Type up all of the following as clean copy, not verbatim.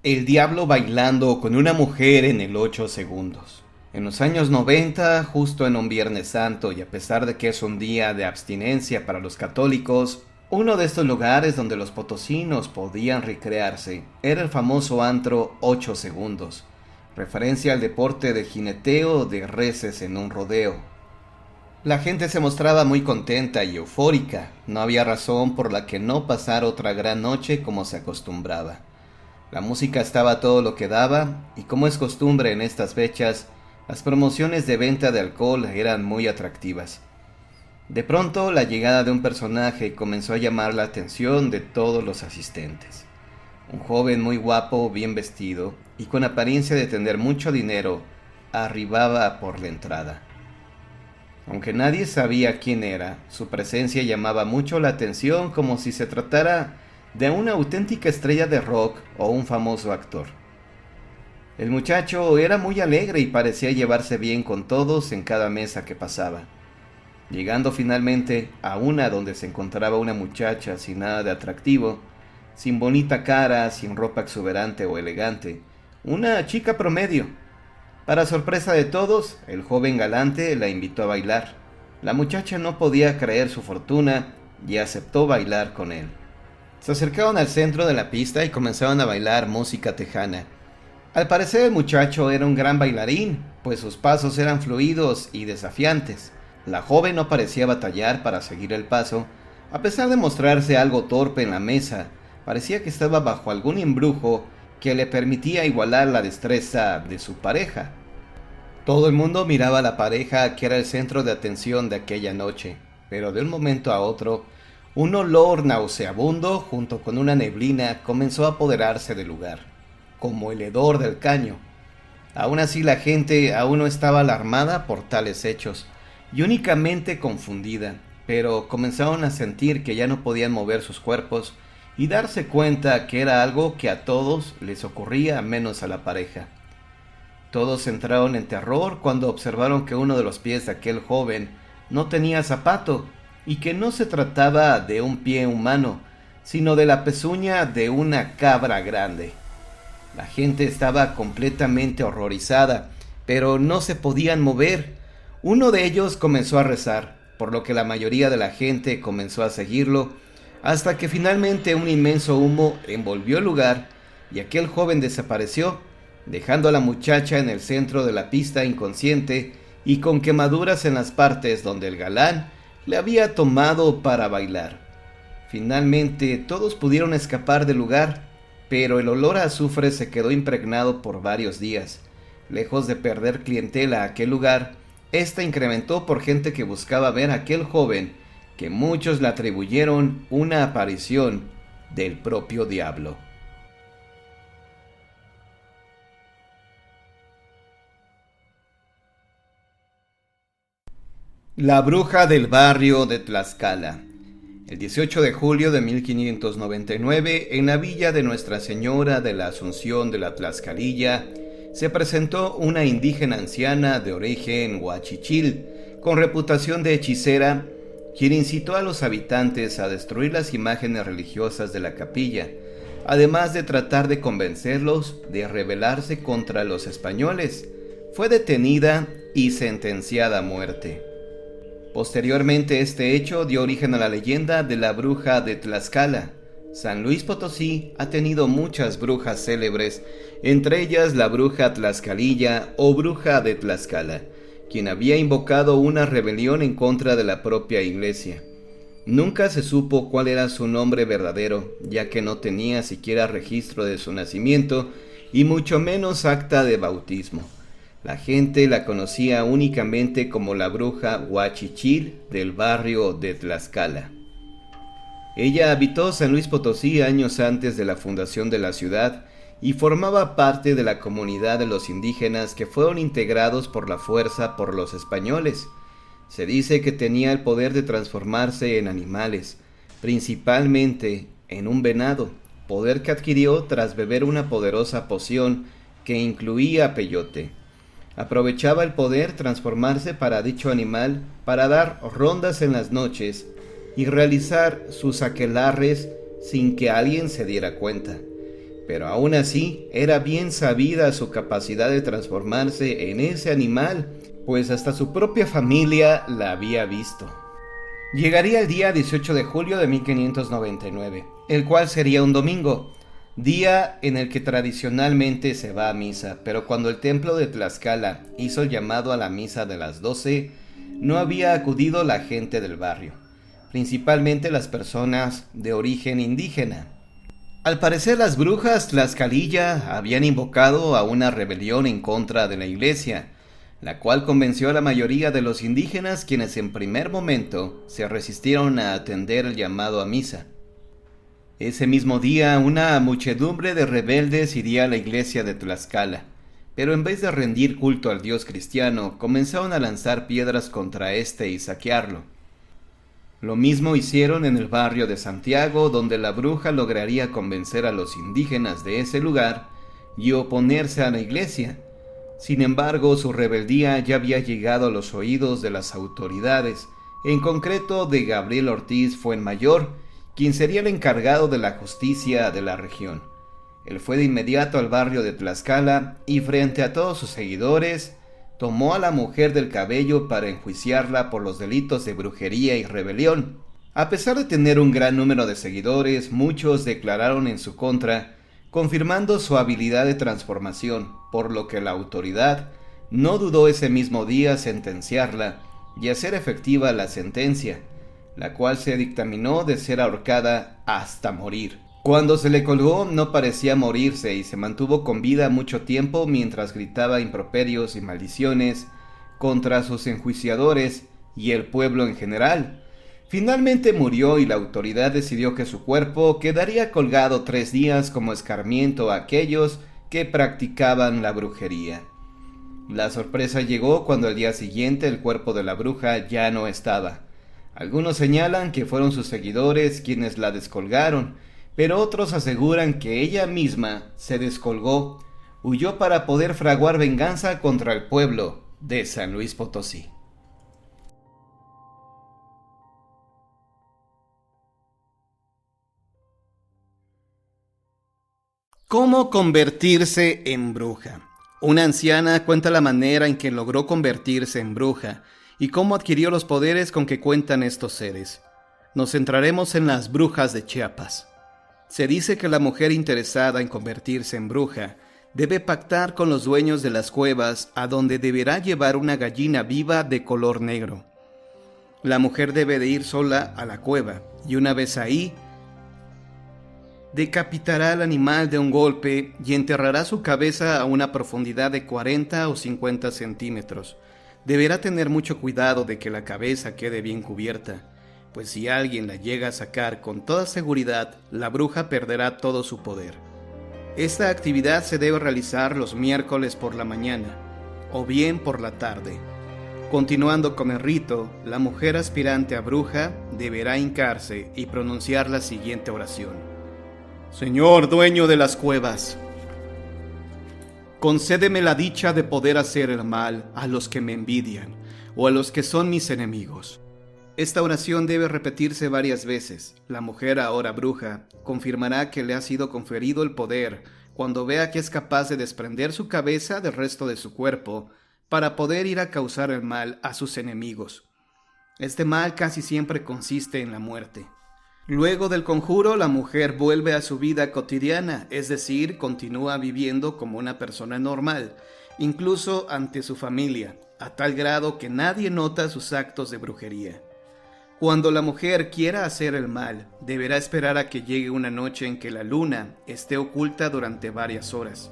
El diablo bailando con una mujer en el 8 segundos. En los años 90, justo en un Viernes Santo y a pesar de que es un día de abstinencia para los católicos, uno de estos lugares donde los potosinos podían recrearse era el famoso antro 8 segundos, referencia al deporte de jineteo de reses en un rodeo. La gente se mostraba muy contenta y eufórica, no había razón por la que no pasar otra gran noche como se acostumbraba. La música estaba a todo lo que daba, y como es costumbre en estas fechas, las promociones de venta de alcohol eran muy atractivas. De pronto, la llegada de un personaje comenzó a llamar la atención de todos los asistentes. Un joven muy guapo, bien vestido, y con apariencia de tener mucho dinero, arribaba por la entrada. Aunque nadie sabía quién era, su presencia llamaba mucho la atención como si se tratara de una auténtica estrella de rock o un famoso actor. El muchacho era muy alegre y parecía llevarse bien con todos en cada mesa que pasaba. Llegando finalmente a una donde se encontraba una muchacha sin nada de atractivo, sin bonita cara, sin ropa exuberante o elegante, una chica promedio. Para sorpresa de todos, el joven galante la invitó a bailar. La muchacha no podía creer su fortuna y aceptó bailar con él. Se acercaron al centro de la pista y comenzaron a bailar música tejana. Al parecer el muchacho era un gran bailarín, pues sus pasos eran fluidos y desafiantes. La joven no parecía batallar para seguir el paso, a pesar de mostrarse algo torpe en la mesa. Parecía que estaba bajo algún embrujo que le permitía igualar la destreza de su pareja. Todo el mundo miraba a la pareja que era el centro de atención de aquella noche, pero de un momento a otro, un olor nauseabundo junto con una neblina comenzó a apoderarse del lugar, como el hedor del caño. Aún así la gente aún no estaba alarmada por tales hechos, y únicamente confundida, pero comenzaron a sentir que ya no podían mover sus cuerpos y darse cuenta que era algo que a todos les ocurría menos a la pareja. Todos entraron en terror cuando observaron que uno de los pies de aquel joven no tenía zapato y que no se trataba de un pie humano, sino de la pezuña de una cabra grande. La gente estaba completamente horrorizada, pero no se podían mover. Uno de ellos comenzó a rezar, por lo que la mayoría de la gente comenzó a seguirlo, hasta que finalmente un inmenso humo envolvió el lugar y aquel joven desapareció, dejando a la muchacha en el centro de la pista inconsciente y con quemaduras en las partes donde el galán le había tomado para bailar. Finalmente todos pudieron escapar del lugar, pero el olor a azufre se quedó impregnado por varios días. Lejos de perder clientela a aquel lugar, esta incrementó por gente que buscaba ver a aquel joven, que muchos le atribuyeron una aparición del propio diablo. La bruja del barrio de Tlaxcala. El 18 de julio de 1599, en la villa de Nuestra Señora de la Asunción de la Tlaxcalilla, se presentó una indígena anciana de origen huachichil, con reputación de hechicera, quien incitó a los habitantes a destruir las imágenes religiosas de la capilla, además de tratar de convencerlos de rebelarse contra los españoles. Fue detenida y sentenciada a muerte. Posteriormente este hecho dio origen a la leyenda de la bruja de Tlaxcala. San Luis Potosí ha tenido muchas brujas célebres, entre ellas la bruja Tlaxcalilla o bruja de Tlaxcala, quien había invocado una rebelión en contra de la propia iglesia. Nunca se supo cuál era su nombre verdadero, ya que no tenía siquiera registro de su nacimiento y mucho menos acta de bautismo. La gente la conocía únicamente como la bruja huachichil del barrio de Tlaxcala. Ella habitó San Luis Potosí años antes de la fundación de la ciudad y formaba parte de la comunidad de los indígenas que fueron integrados por la fuerza por los españoles. Se dice que tenía el poder de transformarse en animales, principalmente en un venado, poder que adquirió tras beber una poderosa poción que incluía peyote. Aprovechaba el poder transformarse para dicho animal para dar rondas en las noches y realizar sus aquelarres sin que alguien se diera cuenta. pero aún así era bien sabida su capacidad de transformarse en ese animal, pues hasta su propia familia la había visto. Llegaría el día 18 de julio de 1599, el cual sería un domingo, día en el que tradicionalmente se va a misa, pero cuando el templo de Tlaxcala hizo el llamado a la misa de las 12, no había acudido la gente del barrio, principalmente las personas de origen indígena. Al parecer las brujas tlaxcalilla habían invocado a una rebelión en contra de la iglesia, la cual convenció a la mayoría de los indígenas, quienes en primer momento se resistieron a atender el llamado a misa. Ese mismo día, una muchedumbre de rebeldes iría a la iglesia de Tlaxcala, pero en vez de rendir culto al dios cristiano, comenzaron a lanzar piedras contra este y saquearlo. Lo mismo hicieron en el barrio de Santiago, donde la bruja lograría convencer a los indígenas de ese lugar y oponerse a la iglesia. Sin embargo, su rebeldía ya había llegado a los oídos de las autoridades, en concreto de Gabriel Ortiz Fuenmayor, quien sería el encargado de la justicia de la región. Él fue de inmediato al barrio de Tlaxcala y frente a todos sus seguidores, tomó a la mujer del cabello para enjuiciarla por los delitos de brujería y rebelión. A pesar de tener un gran número de seguidores, muchos declararon en su contra, confirmando su habilidad de transformación, por lo que la autoridad no dudó ese mismo día sentenciarla y hacer efectiva la sentencia, la cual se dictaminó de ser ahorcada hasta morir. Cuando se le colgó no parecía morirse y se mantuvo con vida mucho tiempo mientras gritaba improperios y maldiciones contra sus enjuiciadores y el pueblo en general. Finalmente murió y la autoridad decidió que su cuerpo quedaría colgado 3 días como escarmiento a aquellos que practicaban la brujería. La sorpresa llegó cuando al día siguiente el cuerpo de la bruja ya no estaba. Algunos señalan que fueron sus seguidores quienes la descolgaron, pero otros aseguran que ella misma se descolgó, huyó para poder fraguar venganza contra el pueblo de San Luis Potosí. ¿Cómo convertirse en bruja? Una anciana cuenta la manera en que logró convertirse en bruja y cómo adquirió los poderes con que cuentan estos seres. Nos centraremos en las brujas de Chiapas. Se dice que la mujer interesada en convertirse en bruja debe pactar con los dueños de las cuevas a donde deberá llevar una gallina viva de color negro. La mujer debe de ir sola a la cueva y una vez ahí, decapitará al animal de un golpe y enterrará su cabeza a una profundidad de 40 o 50 centímetros. Deberá tener mucho cuidado de que la cabeza quede bien cubierta, pues si alguien la llega a sacar con toda seguridad, la bruja perderá todo su poder. Esta actividad se debe realizar los miércoles por la mañana, o bien por la tarde. Continuando con el rito, la mujer aspirante a bruja deberá hincarse y pronunciar la siguiente oración. Señor dueño de las cuevas, concédeme la dicha de poder hacer el mal a los que me envidian o a los que son mis enemigos. Esta oración debe repetirse varias veces. La mujer, ahora bruja, confirmará que le ha sido conferido el poder cuando vea que es capaz de desprender su cabeza del resto de su cuerpo para poder ir a causar el mal a sus enemigos. Este mal casi siempre consiste en la muerte. Luego del conjuro, la mujer vuelve a su vida cotidiana, es decir, continúa viviendo como una persona normal, incluso ante su familia, a tal grado que nadie nota sus actos de brujería. Cuando la mujer quiera hacer el mal, deberá esperar a que llegue una noche en que la luna esté oculta durante varias horas.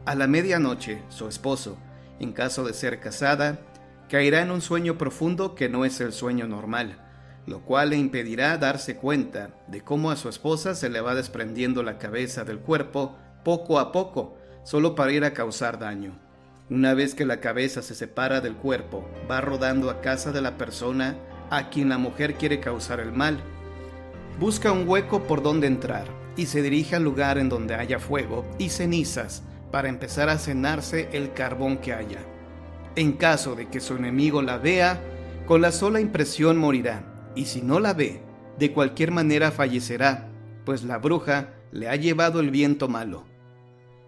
A la medianoche, su esposo, en caso de ser casada, caerá en un sueño profundo que no es el sueño normal, lo cual le impedirá darse cuenta de cómo a su esposa se le va desprendiendo la cabeza del cuerpo poco a poco, solo para ir a causar daño. Una vez que la cabeza se separa del cuerpo, va rodando a casa de la persona a quien la mujer quiere causar el mal. Busca un hueco por donde entrar y se dirige al lugar en donde haya fuego y cenizas para empezar a cenarse el carbón que haya. En caso de que su enemigo la vea, con la sola impresión morirá. Y si no la ve, de cualquier manera fallecerá, pues la bruja le ha llevado el viento malo.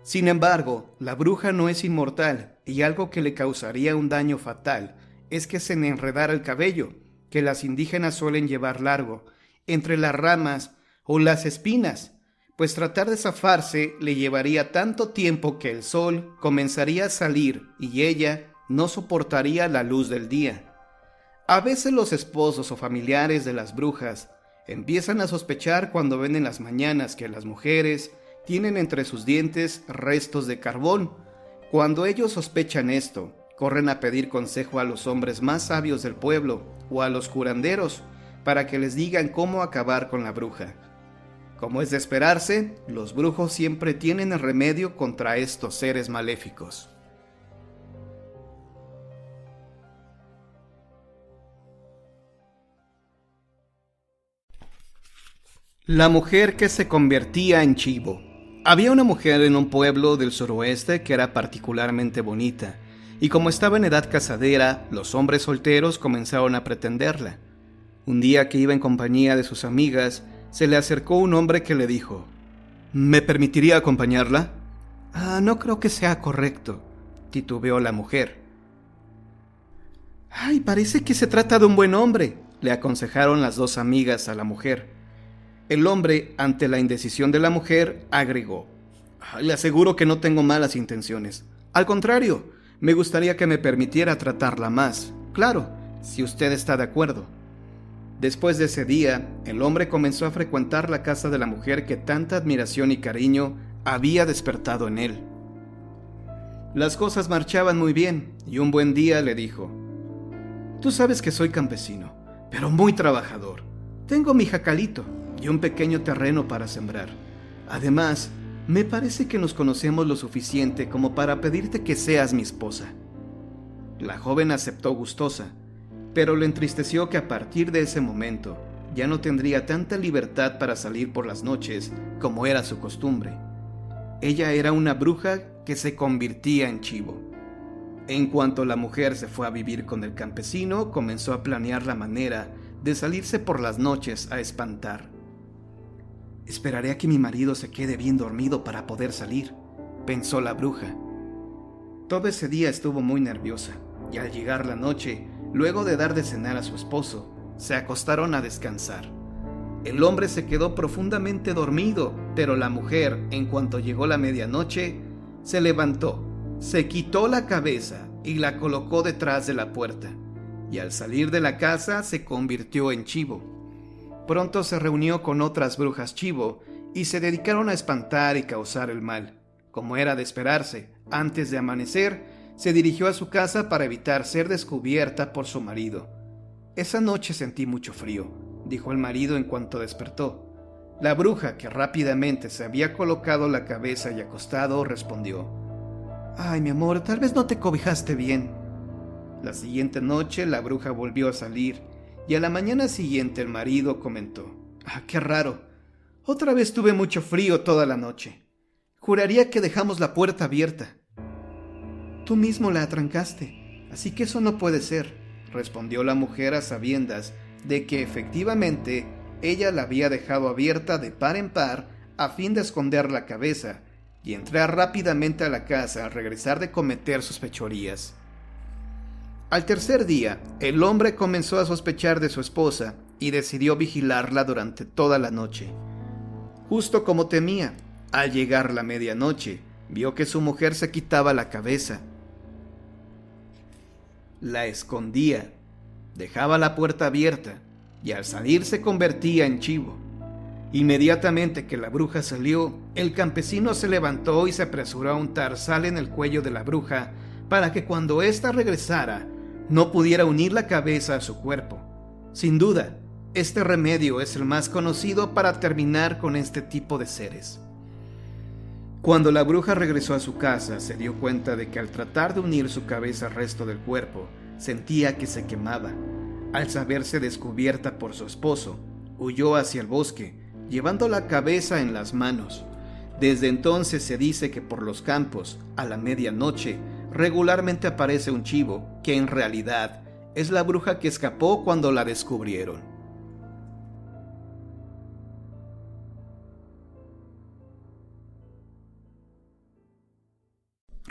Sin embargo, la bruja no es inmortal y algo que le causaría un daño fatal es que se le enredara el cabello, que las indígenas suelen llevar largo, entre las ramas o las espinas, pues tratar de zafarse le llevaría tanto tiempo que el sol comenzaría a salir y ella no soportaría la luz del día. A veces los esposos o familiares de las brujas empiezan a sospechar cuando ven en las mañanas que las mujeres tienen entre sus dientes restos de carbón. Cuando ellos sospechan esto, corren a pedir consejo a los hombres más sabios del pueblo o a los curanderos para que les digan cómo acabar con la bruja. Como es de esperarse, los brujos siempre tienen el remedio contra estos seres maléficos. La mujer que se convertía en chivo. Había una mujer en un pueblo del suroeste que era particularmente bonita, y como estaba en edad casadera, los hombres solteros comenzaron a pretenderla. Un día que iba en compañía de sus amigas, se le acercó un hombre que le dijo: ¿Me permitiría acompañarla? No creo que sea correcto, titubeó la mujer. Ay, parece que se trata de un buen hombre, le aconsejaron las dos amigas a la mujer. El hombre, ante la indecisión de la mujer, agregó: Le aseguro que no tengo malas intenciones. Al contrario, me gustaría que me permitiera tratarla más. Claro, si usted está de acuerdo. Después de ese día, el hombre comenzó a frecuentar la casa de la mujer que tanta admiración y cariño había despertado en él. Las cosas marchaban muy bien, y un buen día le dijo: Tú sabes que soy campesino, pero muy trabajador. Tengo mi jacalito y un pequeño terreno para sembrar. Además, me parece que nos conocemos lo suficiente como para pedirte que seas mi esposa. La joven aceptó gustosa, pero le entristeció que a partir de ese momento ya no tendría tanta libertad para salir por las noches como era su costumbre. Ella era una bruja que se convertía en chivo. En cuanto la mujer se fue a vivir con el campesino, comenzó a planear la manera de salirse por las noches a espantar. Esperaré a que mi marido se quede bien dormido para poder salir, pensó la bruja. Todo ese día estuvo muy nerviosa, y al llegar la noche, luego de dar de cenar a su esposo, se acostaron a descansar. El hombre se quedó profundamente dormido, pero la mujer, en cuanto llegó la medianoche, se levantó, se quitó la cabeza y la colocó detrás de la puerta, y al salir de la casa se convirtió en chivo. Pronto se reunió con otras brujas chivo y se dedicaron a espantar y causar el mal. Como era de esperarse, antes de amanecer, se dirigió a su casa para evitar ser descubierta por su marido. Esa noche sentí mucho frío, dijo el marido en cuanto despertó. La bruja, que rápidamente se había colocado la cabeza y acostado, respondió: Ay, mi amor, tal vez no te cobijaste bien. La siguiente noche la bruja volvió a salir, y a la mañana siguiente el marido comentó: qué raro, otra vez tuve mucho frío toda la noche. Juraría que dejamos la puerta abierta. Tú mismo la atrancaste, así que eso no puede ser, respondió la mujer a sabiendas de que efectivamente ella la había dejado abierta de par en par a fin de esconder la cabeza y entrar rápidamente a la casa al regresar de cometer sus fechorías. Al tercer día, el hombre comenzó a sospechar de su esposa y decidió vigilarla durante toda la noche. Justo como temía, al llegar la medianoche, vio que su mujer se quitaba la cabeza, la escondía, dejaba la puerta abierta y al salir se convertía en chivo. Inmediatamente que la bruja salió, el campesino se levantó y se apresuró a untar sal en el cuello de la bruja para que cuando ésta regresara no pudiera unir la cabeza a su cuerpo. Sin duda, este remedio es el más conocido para terminar con este tipo de seres. Cuando la bruja regresó a su casa, se dio cuenta de que al tratar de unir su cabeza al resto del cuerpo, sentía que se quemaba. Al saberse descubierta por su esposo, huyó hacia el bosque, llevando la cabeza en las manos. Desde entonces se dice que por los campos, a la medianoche, regularmente aparece un chivo, que en realidad es la bruja que escapó cuando la descubrieron.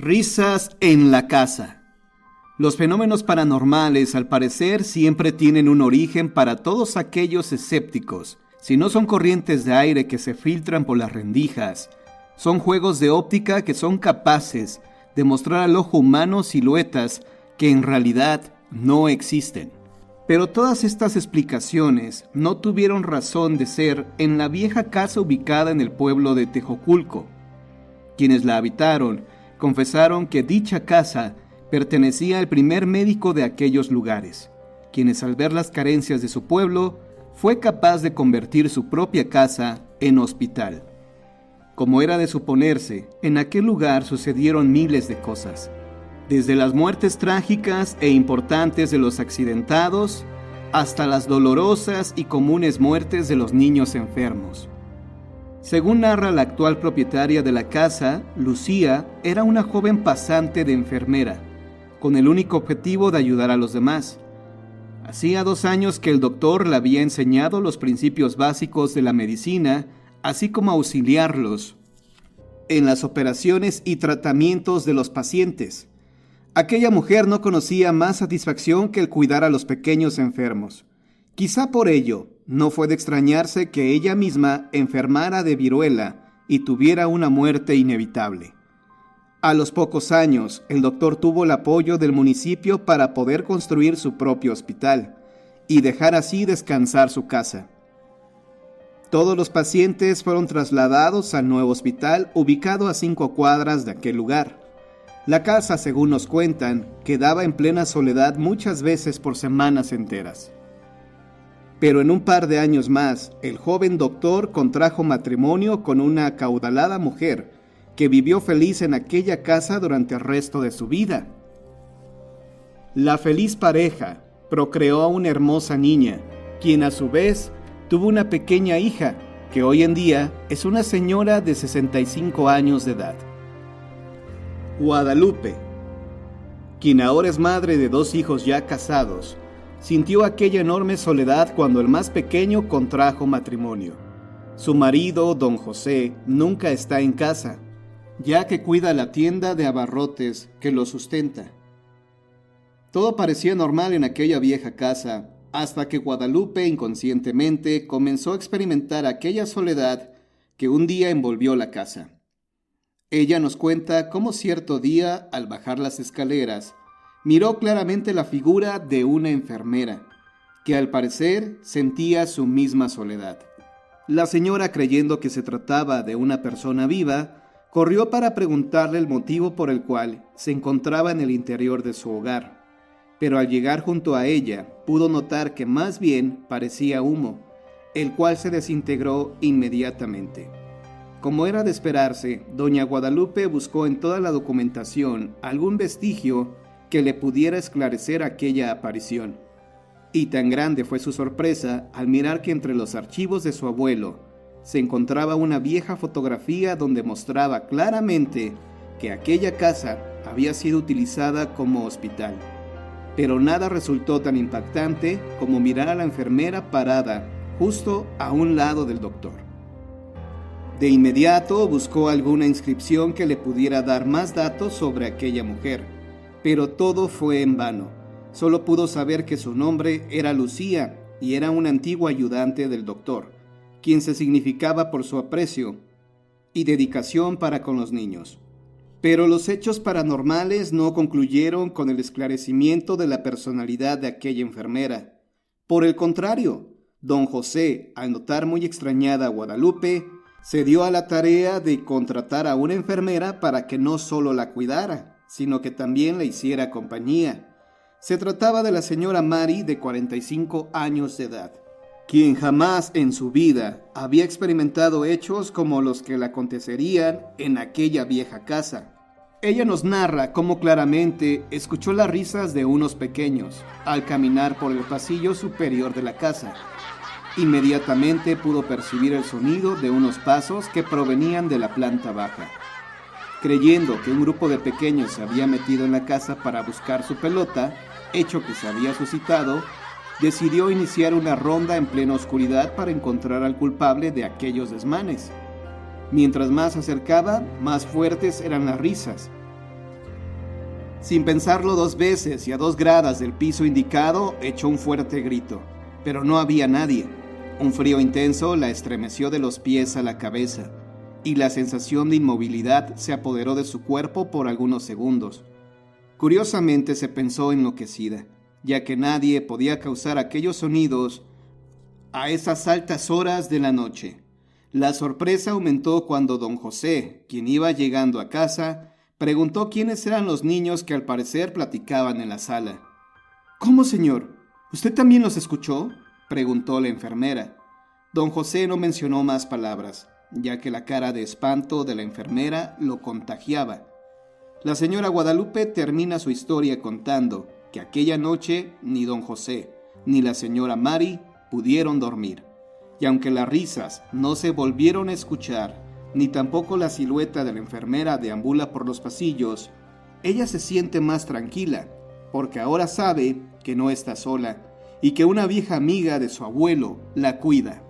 Risas en la casa. Los fenómenos paranormales, al parecer, siempre tienen un origen para todos aquellos escépticos. Si no son corrientes de aire que se filtran por las rendijas, son juegos de óptica que son capaces de mostrar al ojo humano siluetas que en realidad no existen. Pero todas estas explicaciones no tuvieron razón de ser en la vieja casa ubicada en el pueblo de Tejoculco. Quienes la habitaron confesaron que dicha casa pertenecía al primer médico de aquellos lugares, quienes al ver las carencias de su pueblo, fue capaz de convertir su propia casa en hospital. Como era de suponerse, en aquel lugar sucedieron miles de cosas, desde las muertes trágicas e importantes de los accidentados, hasta las dolorosas y comunes muertes de los niños enfermos. Según narra la actual propietaria de la casa, Lucía era una joven pasante de enfermera, con el único objetivo de ayudar a los demás. Hacía 2 años que el doctor le había enseñado los principios básicos de la medicina, así como auxiliarlos en las operaciones y tratamientos de los pacientes. Aquella mujer no conocía más satisfacción que el cuidar a los pequeños enfermos. Quizá por ello, no fue de extrañarse que ella misma enfermara de viruela y tuviera una muerte inevitable. A los pocos años, el doctor tuvo el apoyo del municipio para poder construir su propio hospital y dejar así descansar su casa. Todos los pacientes fueron trasladados al nuevo hospital ubicado a 5 cuadras de aquel lugar. La casa, según nos cuentan, quedaba en plena soledad muchas veces por semanas enteras. Pero en un par de años más, el joven doctor contrajo matrimonio con una acaudalada mujer que vivió feliz en aquella casa durante el resto de su vida. La feliz pareja procreó a una hermosa niña, quien a su vez tuvo una pequeña hija, que hoy en día es una señora de 65 años de edad. Guadalupe, quien ahora es madre de 2 hijos ya casados, sintió aquella enorme soledad cuando el más pequeño contrajo matrimonio. Su marido, don José, nunca está en casa, ya que cuida la tienda de abarrotes que lo sustenta. Todo parecía normal en aquella vieja casa, hasta que Guadalupe inconscientemente comenzó a experimentar aquella soledad que un día envolvió la casa. Ella nos cuenta cómo cierto día, al bajar las escaleras, miró claramente la figura de una enfermera, que al parecer sentía su misma soledad. La señora, creyendo que se trataba de una persona viva, corrió para preguntarle el motivo por el cual se encontraba en el interior de su hogar. Pero al llegar junto a ella, pudo notar que más bien parecía humo, el cual se desintegró inmediatamente. Como era de esperarse, doña Guadalupe buscó en toda la documentación algún vestigio que le pudiera esclarecer aquella aparición. Y tan grande fue su sorpresa al mirar que entre los archivos de su abuelo se encontraba una vieja fotografía donde mostraba claramente que aquella casa había sido utilizada como hospital. Pero nada resultó tan impactante como mirar a la enfermera parada justo a un lado del doctor. De inmediato buscó alguna inscripción que le pudiera dar más datos sobre aquella mujer, pero todo fue en vano. Solo pudo saber que su nombre era Lucía y era una antigua ayudante del doctor, quien se significaba por su aprecio y dedicación para con los niños. Pero los hechos paranormales no concluyeron con el esclarecimiento de la personalidad de aquella enfermera. Por el contrario, don José, al notar muy extrañada a Guadalupe, se dio a la tarea de contratar a una enfermera para que no solo la cuidara, sino que también le hiciera compañía. Se trataba de la señora Mari, de 45 años de edad, quien jamás en su vida había experimentado hechos como los que le acontecerían en aquella vieja casa. Ella nos narra cómo claramente escuchó las risas de unos pequeños al caminar por el pasillo superior de la casa. Inmediatamente pudo percibir el sonido de unos pasos que provenían de la planta baja. Creyendo que un grupo de pequeños se había metido en la casa para buscar su pelota, hecho que se había suscitado, decidió iniciar una ronda en plena oscuridad para encontrar al culpable de aquellos desmanes. Mientras más se acercaba, más fuertes eran las risas. Sin pensarlo 2 veces y a 2 gradas del piso indicado, echó un fuerte grito, pero no había nadie. Un frío intenso la estremeció de los pies a la cabeza, y la sensación de inmovilidad se apoderó de su cuerpo por algunos segundos. Curiosamente se pensó enloquecida, ya que nadie podía causar aquellos sonidos a esas altas horas de la noche. La sorpresa aumentó cuando don José, quien iba llegando a casa, preguntó quiénes eran los niños que al parecer platicaban en la sala. «¿Cómo, señor? ¿Usted también los escuchó?», preguntó la enfermera. Don José no mencionó más palabras, ya que la cara de espanto de la enfermera lo contagiaba. La señora Guadalupe termina su historia contando que aquella noche ni don José ni la señora Mari pudieron dormir, y aunque las risas no se volvieron a escuchar, ni tampoco la silueta de la enfermera deambula por los pasillos, ella se siente más tranquila, porque ahora sabe que no está sola y que una vieja amiga de su abuelo la cuida.